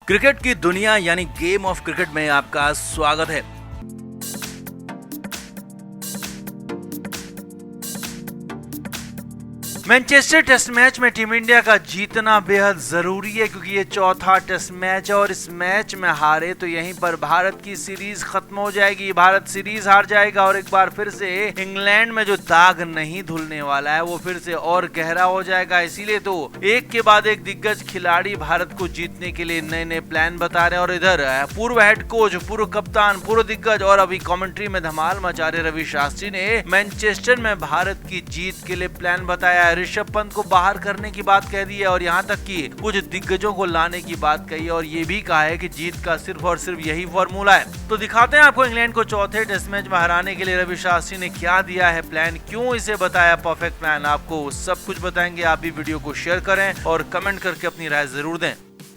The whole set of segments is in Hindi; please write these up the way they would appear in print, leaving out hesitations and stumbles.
क्रिकेट की दुनिया यानी गेम ऑफ क्रिकेट में आपका स्वागत है। मैनचेस्टर टेस्ट मैच में टीम इंडिया का जीतना बेहद जरूरी है क्योंकि ये चौथा टेस्ट मैच है और इस मैच में हारे तो यहीं पर भारत की सीरीज खत्म हो जाएगी। भारत सीरीज हार जाएगा और एक बार फिर से इंग्लैंड में जो दाग नहीं धुलने वाला है वो फिर से और गहरा हो जाएगा। इसीलिए तो एक के बाद एक दिग्गज खिलाड़ी भारत को जीतने के लिए नए नए प्लान बता रहे हैं। और इधर पूर्व हेड कोच, पूर्व कप्तान, पूर्व दिग्गज और अभी कमेंट्री में धमाल मचा रहे रवि शास्त्री ने मैनचेस्टर में भारत की जीत के लिए प्लान बताया। ऋषभ पंत को बाहर करने की बात कह दी है और यहाँ तक कि कुछ दिग्गजों को लाने की बात कही है और ये भी कहा है कि जीत का सिर्फ और सिर्फ यही फॉर्मूला है। तो दिखाते हैं आपको इंग्लैंड को चौथे टेस्ट मैच में हराने के लिए रवि शास्त्री ने क्या दिया है प्लान, क्यों इसे बताया परफेक्ट प्लान। आपको सब कुछ बताएंगे। आप भी वीडियो को शेयर करें और कमेंट करके अपनी राय जरूर दें।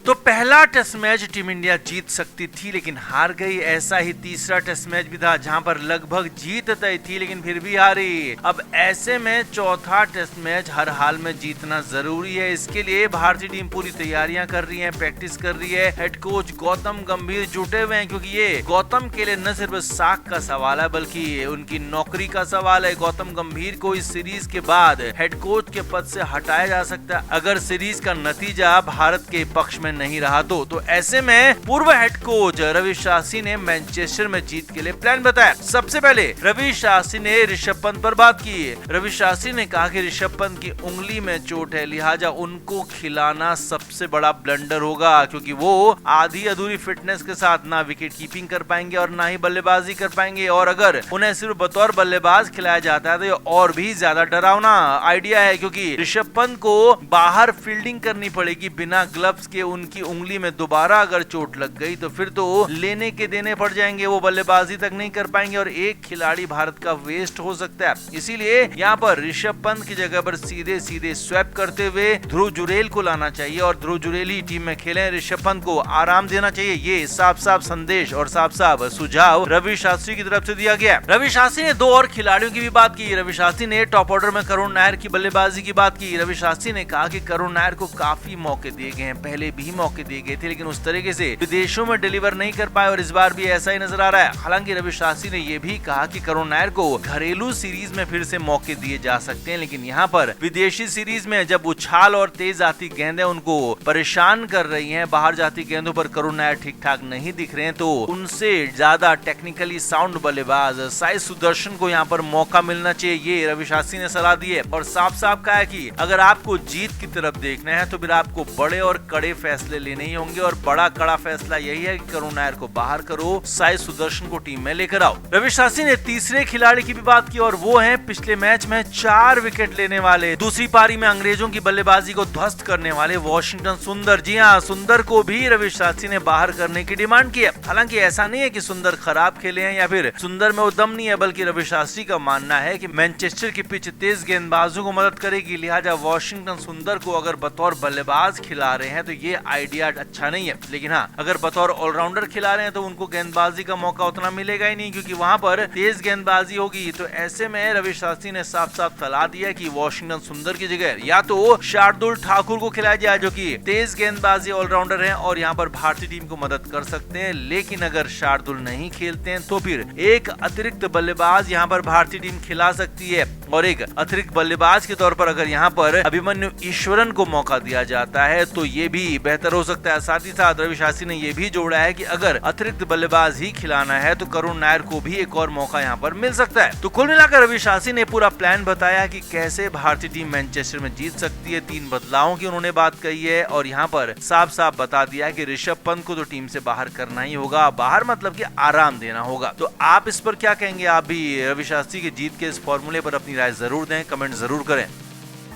तो पहला टेस्ट मैच टीम इंडिया जीत सकती थी लेकिन हार गई। ऐसा ही तीसरा टेस्ट मैच भी था जहां पर लगभग जीत तय थी लेकिन फिर भी हारी। अब ऐसे में चौथा टेस्ट मैच हर हाल में जीतना जरूरी है। इसके लिए भारतीय टीम पूरी तैयारियां कर रही है, प्रैक्टिस कर रही है। हेड कोच गौतम गंभीर जुटे हुए हैं क्योंकि ये गौतम के लिए न सिर्फ साख का सवाल है बल्कि उनकी नौकरी का सवाल है। गौतम गंभीर को इस सीरीज के बाद हेड कोच के पद से हटाया जा सकता है अगर सीरीज का नतीजा भारत के पक्ष में नहीं रहा तो ऐसे में पूर्व हेड कोच रवि शास्त्री ने मैनचेस्टर में जीत के लिए प्लान बताया। सबसे पहले रवि शास्त्री ने ऋषभ पंत पर बात की। रवि शास्त्री ने कहा कि ऋषभ पंत की उंगली में चोट है, लिहाजा उनको खिलाना सबसे बड़ा ब्लंडर होगा क्योंकि वो आधी अधूरी फिटनेस के साथ ना विकेट कीपिंग कर पाएंगे और ना ही बल्लेबाजी कर पाएंगे। और अगर उन्हें सिर्फ बतौर बल्लेबाज खिलाया जाता है तो ये और भी ज्यादा डरावना आइडिया है क्योंकि ऋषभ पंत को बाहर फील्डिंग करनी पड़ेगी बिना ग्लव्स के। उनकी उंगली में दोबारा अगर चोट लग गई तो फिर तो लेने के देने पड़ जाएंगे, वो बल्लेबाजी तक नहीं कर पाएंगे और एक खिलाड़ी भारत का वेस्ट हो सकता है। इसीलिए यहाँ पर ऋषभ पंत की जगह पर सीधे सीधे स्वैप करते हुए ध्रुव जुरेल को लाना चाहिए और ध्रुव जुरेल ही टीम में खेले। ऋषभ पंत को आराम देना चाहिए। ये साफ साफ संदेश और साफ साफ सुझाव रवि शास्त्री की तरफ से दिया गया। रवि शास्त्री ने दो और खिलाड़ियों की भी बात की। रवि शास्त्री ने टॉप ऑर्डर में करुण नायर की बल्लेबाजी की बात की। रवि शास्त्री ने कहा कि करुण नायर को काफी मौके दिए गए हैं, पहले भी मौके दिए गए थे लेकिन उस तरीके से विदेशों में डिलीवर नहीं कर पाए और इस बार भी ऐसा ही नजर आ रहा है। हालांकि रवि शास्त्री ने यह भी कहा कि करुण नायर को घरेलू सीरीज में फिर से मौके दिए जा सकते हैं लेकिन यहाँ पर विदेशी सीरीज में जब उछाल और तेज आती गेंदें उनको परेशान कर रही हैं, बाहर जाती गेंदों पर करुण नायर ठीक ठाक नहीं दिख रहे हैं तो उनसे ज्यादा टेक्निकली साउंड बल्लेबाज साई सुदर्शन को यहाँ पर मौका मिलना चाहिए। ये रवि शास्त्री ने सलाह दी है और साफ साफ कहा है कि अगर आपको जीत की तरफ देखना है तो फिर आपको बड़े और कड़े फैसले लेने ही होंगे और बड़ा कड़ा फैसला यही है कि करुण नायर को बाहर करो, साई सुदर्शन को टीम में लेकर आओ। रवि शास्त्री ने तीसरे खिलाड़ी की भी बात की और वो है पिछले मैच में 4 विकेट लेने वाले, दूसरी पारी में अंग्रेजों की बल्लेबाजी को ध्वस्त करने वाले वॉशिंगटन सुंदर। जी हाँ, सुंदर को भी रवि शास्त्री ने बाहर करने की डिमांड की है। हालांकि ऐसा नहीं है कि सुंदर खराब खेले हैं या फिर सुंदर में वो दम नहीं है बल्कि रवि शास्त्री का मानना है कि मैनचेस्टर की पिच तेज गेंदबाजों को मदद करेगी, लिहाजा वॉशिंगटन सुंदर को अगर बतौर बल्लेबाज खिला रहे हैं तो ये आइडिया अच्छा नहीं है। लेकिन हाँ, अगर बतौर ऑलराउंडर खिला रहे हैं तो उनको गेंदबाजी का मौका उतना मिलेगा ही नहीं क्योंकि वहां पर तेज गेंदबाजी होगी। तो ऐसे में रवि शास्त्री ने साफ साफ सलाह दिया कि वॉशिंगटन सुंदर की जगह या तो शार्दुल ठाकुर को खिलाया जाए जो कि तेज गेंदबाजी ऑलराउंडर हैं और यहाँ पर भारतीय टीम को मदद कर सकते हैं। लेकिन अगर शार्दुल नहीं खेलते हैं तो फिर एक अतिरिक्त बल्लेबाज यहाँ पर भारतीय टीम खिला सकती है और एक अतिरिक्त बल्लेबाज के तौर पर अगर यहाँ पर अभिमन्यु ईश्वरन को मौका दिया जाता है तो ये भी बेहतर हो सकता है। साथ ही साथ रवि शास्त्री ने यह भी जोड़ा है कि अगर अतिरिक्त बल्लेबाज ही खिलाना है तो करुण नायर को भी एक और मौका यहाँ पर मिल सकता है। तो कुल मिलाकर रवि शास्त्री ने पूरा प्लान बताया कि कैसे भारतीय टीम मैनचेस्टर में जीत सकती है। 3 बदलावों की उन्होंने बात कही है और यहाँ पर साफ साफ बता दिया कि ऋषभ पंत को तो टीम से बाहर करना ही होगा, बाहर मतलब कि आराम देना होगा। तो आप इस पर क्या कहेंगे? आप भी रवि शास्त्री की जीत के इस फॉर्मूले पर अपनी राय जरूर दें, कमेंट जरूर करें।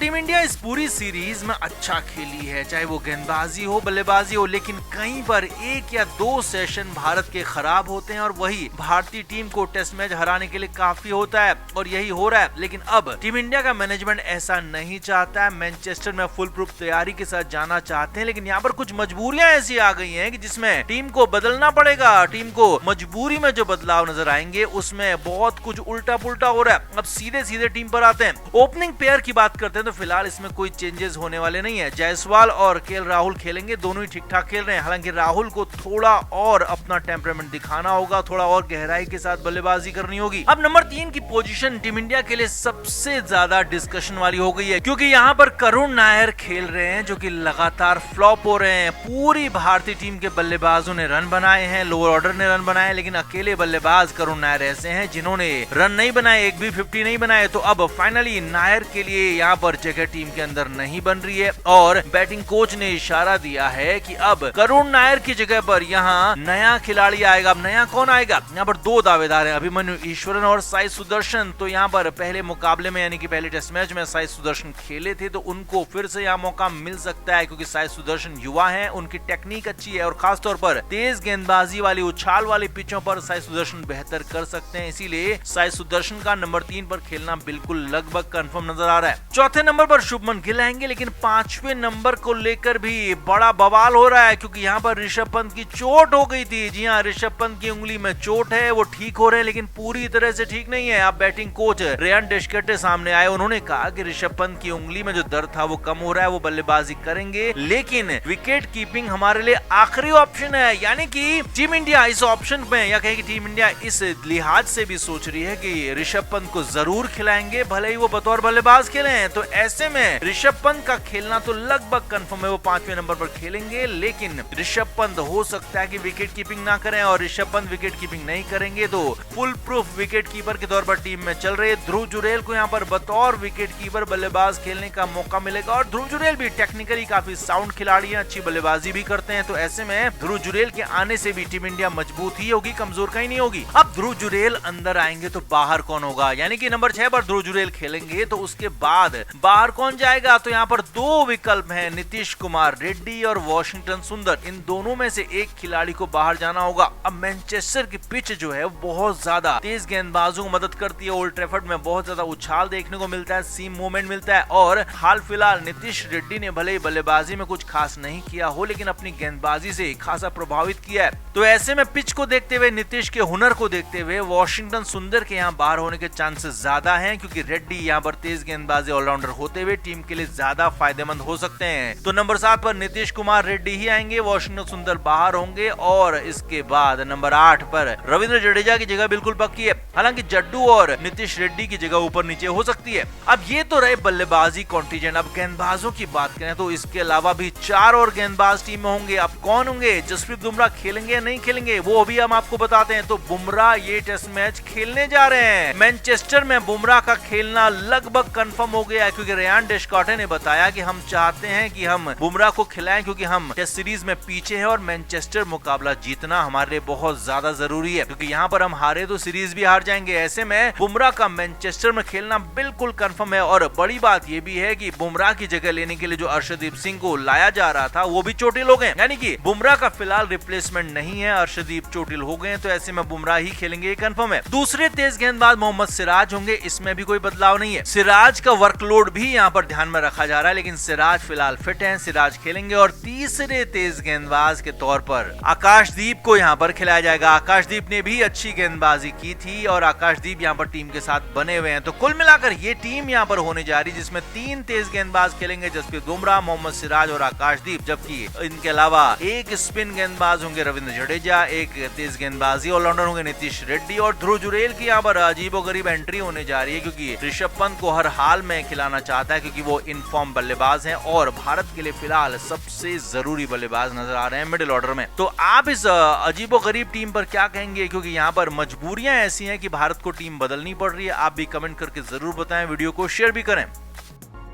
टीम इंडिया इस पूरी सीरीज में अच्छा खेली है, चाहे वो गेंदबाजी हो बल्लेबाजी हो, लेकिन कहीं पर 1 या 2 सेशन भारत के खराब होते हैं और वही भारतीय टीम को टेस्ट मैच हराने के लिए काफी होता है और यही हो रहा है। लेकिन अब टीम इंडिया का मैनेजमेंट ऐसा नहीं चाहता है। मैनचेस्टर में फुल प्रूफ तैयारी के साथ जाना चाहते हैं लेकिन यहाँ पर कुछ मजबूरियां ऐसी आ गई हैं कि जिसमें टीम को बदलना पड़ेगा। टीम को मजबूरी में जो बदलाव नजर आएंगे उसमें बहुत कुछ उल्टा पुल्टा हो रहा है। अब सीधे सीधे टीम पर आते हैं। ओपनिंग पेयर की बात करते हैं देखें तो फिलहाल इसमें कोई चेंजेस होने वाले नहीं है। जायसवाल और केएल राहुल खेलेंगे, दोनों ही ठीक ठाक खेल रहे हैं। हालांकि राहुल को थोड़ा और अपना टेम्परामेंट दिखाना होगा, थोड़ा और गहराई के साथ बल्लेबाजी करनी होगी। अब नंबर 3 की पोजीशन टीम इंडिया के लिए सबसे ज्यादा डिस्कशन वाली हो गई है, क्योंकि यहाँ पर करुण नायर खेल रहे हैं जो कि लगातार फ्लॉप हो रहे हैं। पूरी भारतीय टीम के बल्लेबाजों ने रन बनाए हैं, लोअर ऑर्डर ने रन बनाए, लेकिन अकेले बल्लेबाज करुण नायर ऐसे हैं जिन्होंने रन नहीं बनाए, एक भी 50 नहीं बनाए। तो अब फाइनली नायर के लिए यहाँ पर जगह टीम के अंदर नहीं बन रही है और बैटिंग कोच ने इशारा दिया है कि अब करुण नायर की जगह पर यहाँ नया खिलाड़ी आएगा। अब नया कौन आएगा? यहाँ पर 2 दावेदार हैं, अभिमन्यु ईश्वरन और साई सुदर्शन। तो यहाँ पर पहले मुकाबले में यानी कि पहले टेस्ट मैच में साई सुदर्शन खेले थे, तो उनको फिर से यहाँ मौका मिल सकता है, क्योंकि साई सुदर्शन युवा हैं, उनकी टेक्निक अच्छी है और खासतौर पर तेज गेंदबाजी वाली उछाल वाली पिचों पर साई सुदर्शन बेहतर कर सकते हैं। इसीलिए साई सुदर्शन का नंबर 3 पर खेलना बिल्कुल लगभग कंफर्म नजर आ रहा है। चौथे नंबर पर शुभमन गिल आएंगे, लेकिन 5वें नंबर को लेकर भी बड़ा बवाल हो रहा है, क्योंकि यहाँ पर ऋषभ पंत की चोट हो गई थी। जी हाँ, ऋषभ पंत की उंगली में चोट है, वो ठीक हो रहे हैं, लेकिन पूरी तरह से ठीक नहीं है। अब बैटिंग कोच रेयान डेशकर्टे सामने आए, उन्होंने कहा कि ऋषभ पंत की उंगली में जो दर्द था वो कम हो रहा है, वो बल्लेबाजी करेंगे, लेकिन विकेट कीपिंग हमारे लिए आखिरी ऑप्शन है। यानी कि टीम इंडिया इस ऑप्शन में, या कहें कि टीम इंडिया इस लिहाज से भी सोच रही है कि ऋषभ पंत को जरूर खिलाएंगे, भले ही वो बतौर बल्लेबाज खेले हैं। तो ऐसे में ऋषभ पंत का खेलना तो लगभग कंफर्म है, वो 5वें नंबर पर खेलेंगे, लेकिन ऋषभ पंत हो सकता है कि विकेट कीपिंग ना करें, और ऋषभ पंत विकेट कीपिंग नहीं करेंगे तो फुल प्रूफ विकेट कीपर के तौर पर टीम में चल रहे ध्रुव जुरेल को यहाँ पर बतौर विकेट कीपर बल्लेबाज खेलने का मौका मिलेगा। और ध्रुव जुरेल भी टेक्निकली काफी साउंड खिलाड़ी है, अच्छी बल्लेबाजी भी करते हैं। तो ऐसे में ध्रुव जुरेल के आने से भी टीम इंडिया मजबूत ही होगी, कमजोर कहीं नहीं होगी। अब ध्रुव जुरेल अंदर आएंगे तो बाहर कौन होगा? यानी कि नंबर 6 पर ध्रुव जुरेल खेलेंगे, तो उसके बाद बाहर कौन जाएगा? तो यहाँ पर 2 विकल्प हैं, नीतीश कुमार रेड्डी और वॉशिंगटन सुंदर। इन दोनों में से एक खिलाड़ी को बाहर जाना होगा। अब मैनचेस्टर की पिच जो है बहुत ज्यादा तेज गेंदबाजों को मदद करती है, ओल्ड ट्रैफर्ड में बहुत ज्यादा उछाल देखने को मिलता है, सीम मूवमेंट मिलता है। और हाल फिलहाल नीतीश रेड्डी ने भले ही बल्लेबाजी में कुछ खास नहीं किया हो, लेकिन अपनी गेंदबाजी से खासा प्रभावित किया है। तो ऐसे में पिच को देखते हुए, नीतीश के हुनर को देखते हुए वॉशिंगटन सुंदर के यहाँ बाहर होने के चांसेस ज्यादा हैं, क्योंकि रेड्डी यहाँ पर तेज गेंदबाजी ऑलराउंडर होते हुए टीम के लिए ज्यादा फायदेमंद हो सकते हैं। तो नंबर 7 पर नीतीश कुमार रेड्डी ही आएंगे, वॉशिंगटन सुंदर बाहर होंगे, और इसके बाद नंबर 8 पर रविंद्र जडेजा की जगह बिल्कुल पक्की है। हालांकि जड्डू और नीतीश रेड्डी की जगह ऊपर नीचे हो सकती है। अब ये तो रहे बल्लेबाजी कॉन्टिजेंट। अब गेंदबाजों की बात करें तो इसके अलावा भी 4 और गेंदबाज टीम में होंगे। अब कौन होंगे? जसप्रीत बुमराह खेलेंगे या नहीं खेलेंगे, वो अभी हम आपको बताते हैं। तो बुमराह ये टेस्ट मैच खेलने जा रहे हैं। मैनचेस्टर में बुमराह का खेलना लगभग कंफर्म हो गया है, क्योंकि रेयान डेशकर्टे ने बताया कि हम चाहते हैं कि हम बुमराह को खिलाएं, क्योंकि हम टेस्ट सीरीज में पीछे हैं और मैनचेस्टर मुकाबला जीतना हमारे लिए बहुत ज्यादा जरूरी है, क्योंकि यहाँ पर हम हारे तो सीरीज भी हार जाएंगे। ऐसे में बुमराह का मैनचेस्टर में खेलना बिल्कुल कंफर्म है। और बड़ी बात यह भी है कि बुमराह की जगह लेने के लिए जो अर्शदीप सिंह को लाया जा रहा था वो भी चोटिल हो गए, यानी कि बुमराह का फिलहाल रिप्लेसमेंट नहीं है, अर्शदीप चोटिल हो गए। तो ऐसे में बुमराह ही खेलेंगे, कंफर्म है। दूसरे तेज गेंदबाज मोहम्मद सिराज होंगे, इसमें भी कोई बदलाव नहीं है। सिराज का वर्कलोड भी यहाँ पर ध्यान में रखा जा रहा है, लेकिन सिराज फिलहाल फिट हैं, सिराज खेलेंगे। और तीसरे तेज गेंदबाज के तौर पर आकाशदीप को यहाँ पर खिलाया जाएगा। आकाशदीप ने भी अच्छी गेंदबाजी की थी और आकाशदीप यहाँ पर टीम के साथ बने हुए हैं। तो कुल मिलाकर ये टीम यहाँ पर होने जा रही है, जिसमें 3 तेज गेंदबाज खेलेंगे, जसप्रीत बुमराह, मोहम्मद सिराज और आकाशदीप। जबकि इनके अलावा एक स्पिन गेंदबाज होंगे रविंद्र जडेजा, एक तेज गेंदबाजी ऑलराउंडर होंगे नीतीश रेड्डी, और ध्रुव जुरेल की यहाँ पर अजीबोगरीब एंट्री होने जा रही है, क्योंकि ऋषभ पंत को हर हाल में खिलाना चाहता है, क्योंकि वो इनफॉर्म बल्लेबाज हैं और भारत के लिए फिलहाल सबसे जरूरी बल्लेबाज नजर आ रहे हैं मिडिल ऑर्डर में। तो आप इस अजीबोगरीब टीम पर क्या कहेंगे, क्योंकि यहाँ पर मजबूरियां ऐसी हैं कि भारत को टीम बदलनी पड़ रही है। आप भी कमेंट करके जरूर बताएं, वीडियो को शेयर भी करें।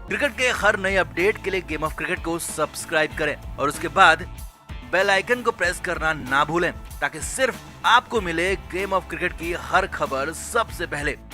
क्रिकेट के हर नए अपडेट के लिए गेम ऑफ क्रिकेट को सब्सक्राइब करें और उसके बाद बेल आइकन को प्रेस करना ना भूलें, ताकि सिर्फ आपको मिले गेम ऑफ क्रिकेट की हर खबर सबसे पहले।